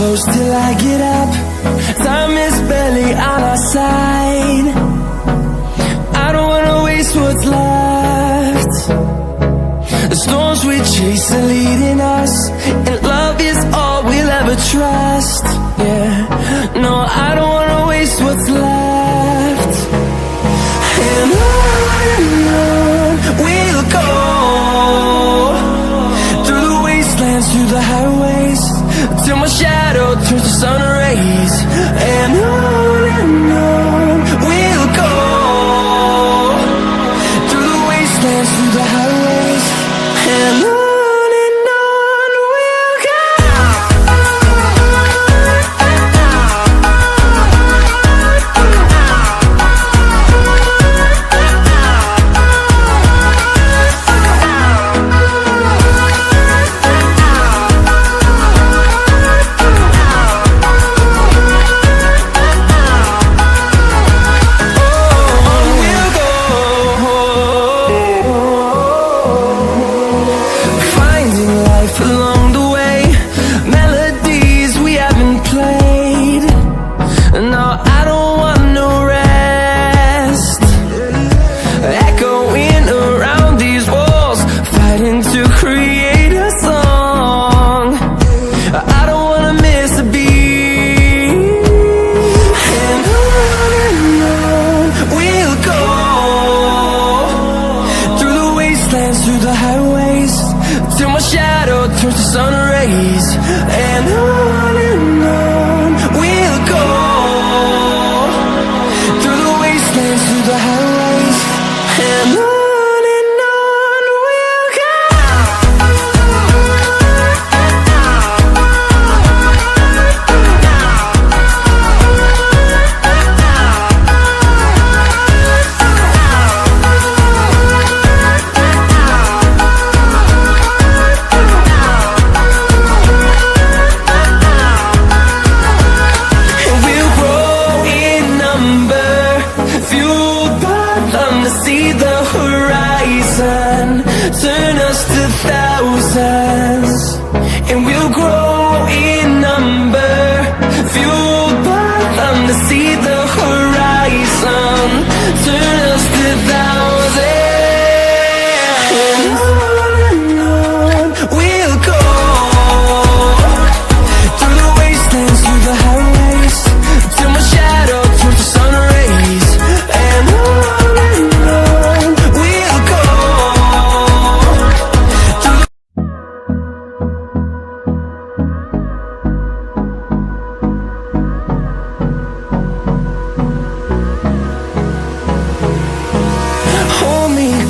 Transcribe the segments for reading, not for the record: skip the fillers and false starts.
close till I get up. Time is barely on our side. I don't wanna waste what's left. The storms we chase are leading us, and love is all we'll ever trust. Yeah, no, I don't wanna waste what's left. And on we'll go, through the wastelands, through the highways, till my shadow turns to sun rays. And on we'll go, through the wastelands, through the highways, and on we'll go.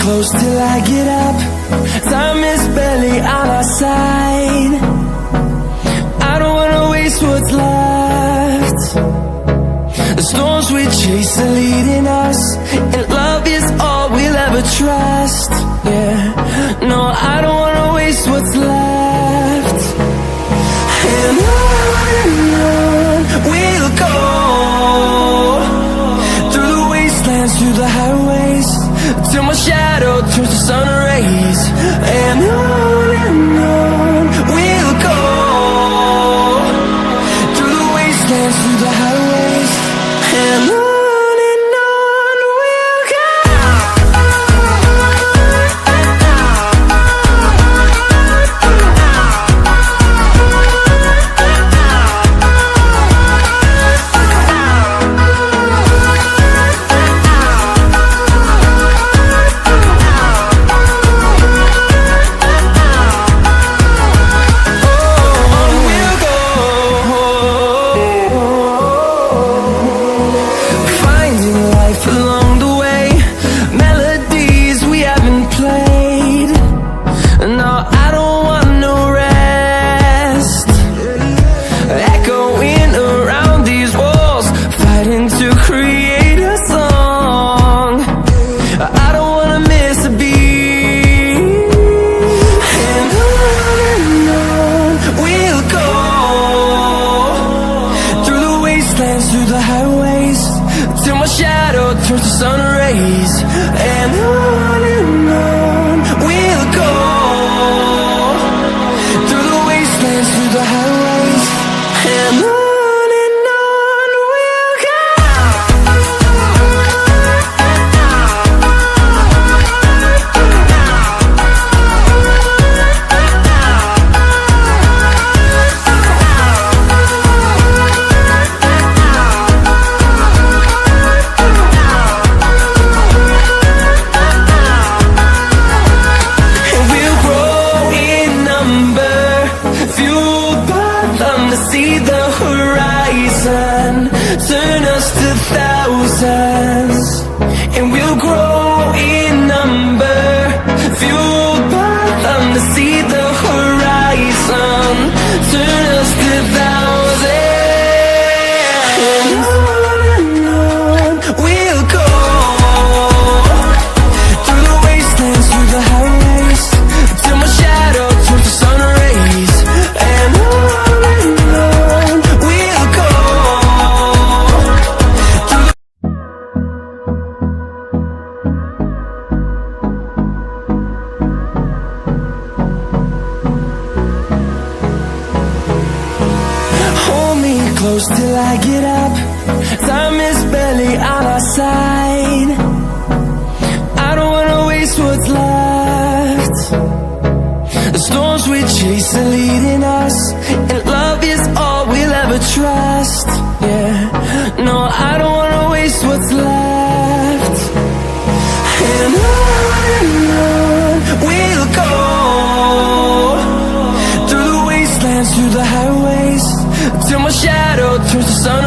Close till I get up. Time is barely on our side. I don't wanna waste what's left. The storms we chase are leading us, and love is all we'll ever trust. Yeah, no, I don't wanna waste what's left. And on we'll go, through the wastelands, through the highways, till my shadow turns to sun rays. And on we'll go, through the wastelands, through the highways, and on we'll go. turns to sun rays, and on we'll go, through the wastelands, through the highways, and us to thousands, and we'll grow in number, fueled by them to see the horizon. Turn us to thousands, and on we'll go, through the wastelands, through the highways, till my shadow turns to sun rays. And on we'll go. Hold me close till I get up. Time is barely on our side. I don't wanna waste what's left. The storms we chase are leading us, and love is all we'll ever trust. Yeah, no, I don't wanna waste what's left. And on we'll go, through the wastelands, through the highways, till my shadow turns to sun